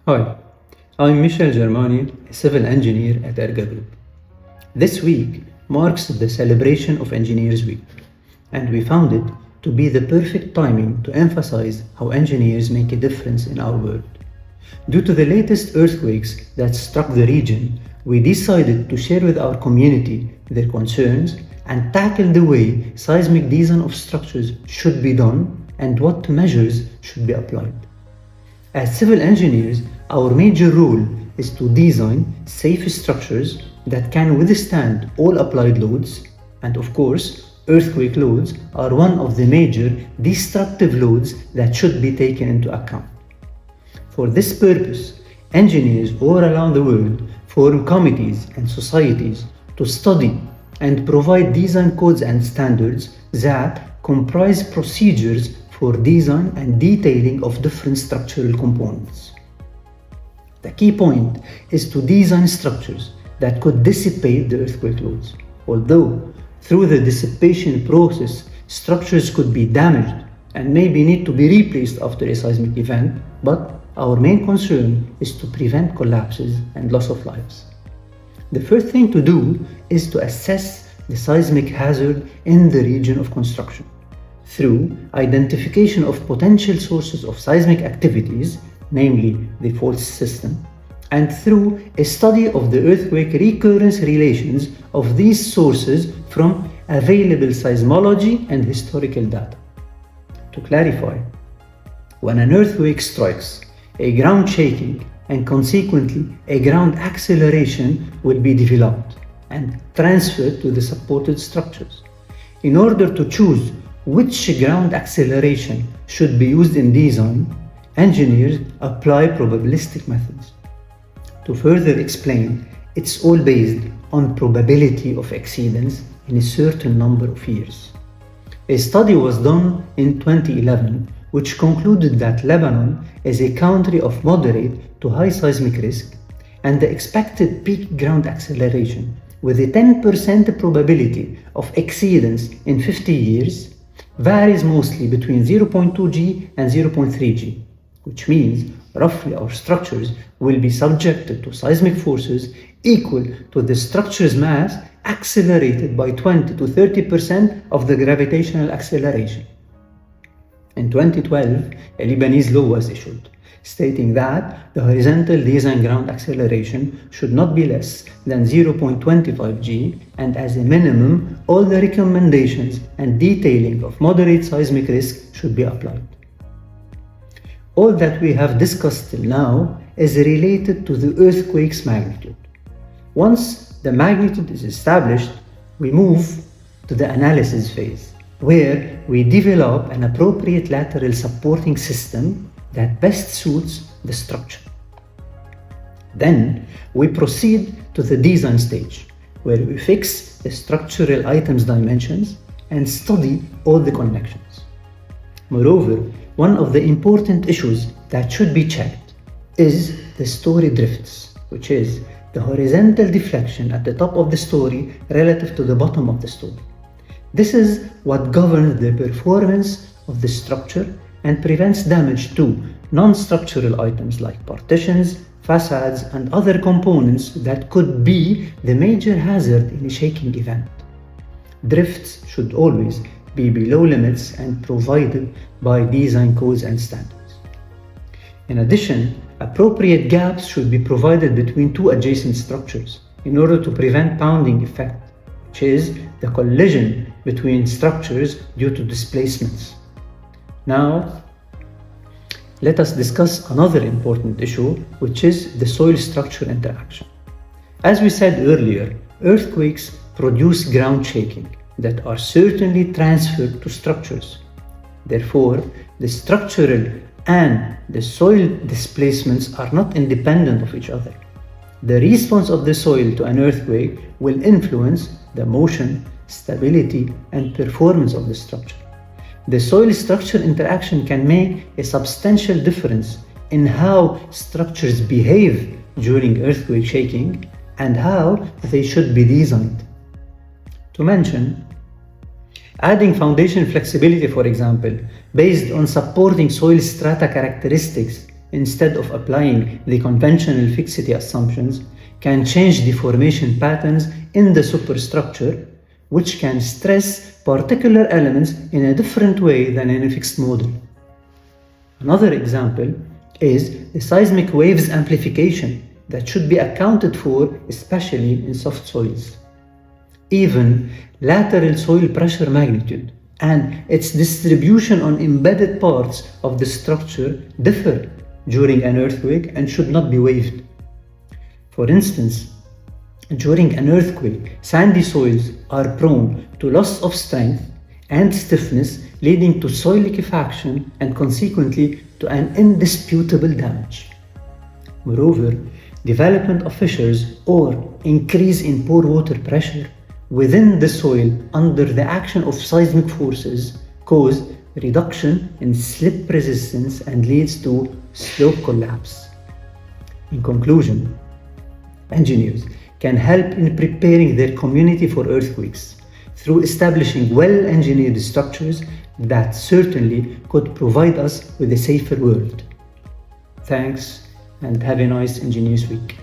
Hi, I'm Michel Germani, a civil engineer at Erga Group. This week marks the celebration of Engineers Week, and we found it to be the perfect timing to emphasize how engineers make a difference in our world. Due to the latest earthquakes that struck the region, we decided to share with our community their concerns and tackle the way seismic design of structures should be done and what measures should be applied. As civil engineers, our major role is to design safe structures that can withstand all applied loads, and of course, earthquake loads are one of the major destructive loads that should be taken into account. For this purpose, engineers all around the world form committees and societies to study and provide design codes and standards that comprise procedures for design and detailing of different structural components. The key point is to design structures that could dissipate the earthquake loads. Although, through the dissipation process, structures could be damaged and maybe need to be replaced after a seismic event, but our main concern is to prevent collapses and loss of lives. The first thing to do is to assess the seismic hazard in the region of construction through identification of potential sources of seismic activities, namely the fault system, and through a study of the earthquake recurrence relations of these sources from available seismology and historical data. To clarify, when an earthquake strikes, a ground shaking and consequently a ground acceleration will be developed and transferred to the supported structures. In order to choose which ground acceleration should be used in design, engineers apply probabilistic methods. To further explain, it's all based on probability of exceedance in a certain number of years. A study was done in 2011 which concluded that Lebanon is a country of moderate to high seismic risk, and the expected peak ground acceleration with a 10% probability of exceedance in 50 years varies mostly between 0.2 G and 0.3 G, which means roughly our structures will be subjected to seismic forces equal to the structure's mass accelerated by 20 to 30% of the gravitational acceleration. In 2012, a Lebanese law was issued, stating that the horizontal design ground acceleration should not be less than 0.25 G, and as a minimum, all the recommendations and detailing of moderate seismic risk should be applied. All that we have discussed till now is related to the earthquake's magnitude. Once the magnitude is established, we move to the analysis phase, where we develop an appropriate lateral supporting system that best suits the structure. Then we proceed to the design stage, where we fix the structural items dimensions and study all the connections. Moreover, one of the important issues that should be checked is the story drifts, which is the horizontal deflection at the top of the story relative to the bottom of the story. This is what governs the performance of the structure and prevents damage to non-structural items like partitions, facades, and other components that could be the major hazard in a shaking event. Drifts should always be below limits and provided by design codes and standards. In addition, appropriate gaps should be provided between two adjacent structures in order to prevent pounding effect, which is the collision between structures due to displacements. Now, let us discuss another important issue, which is the soil-structure interaction. As we said earlier, earthquakes produce ground shaking that are certainly transferred to structures. Therefore, the structural and the soil displacements are not independent of each other. The response of the soil to an earthquake will influence the motion, stability, and performance of the structure. The soil-structure interaction can make a substantial difference in how structures behave during earthquake shaking and how they should be designed. To mention, adding foundation flexibility, for example, based on supporting soil strata characteristics instead of applying the conventional fixity assumptions, can change deformation patterns in the superstructure, which can stress particular elements in a different way than in a fixed model. Another example is the seismic waves amplification that should be accounted for, especially in soft soils. Even lateral soil pressure magnitude and its distribution on embedded parts of the structure differ during an earthquake and should not be waived. For instance, during an earthquake, sandy soils are prone to loss of strength and stiffness, leading to soil liquefaction and consequently to an indisputable damage. Moreover, development of fissures or increase in pore water pressure within the soil under the action of seismic forces cause reduction in slip resistance and leads to slope collapse. In conclusion, engineers can help in preparing their community for earthquakes through establishing well-engineered structures that certainly could provide us with a safer world. Thanks and have a nice Engineers Week.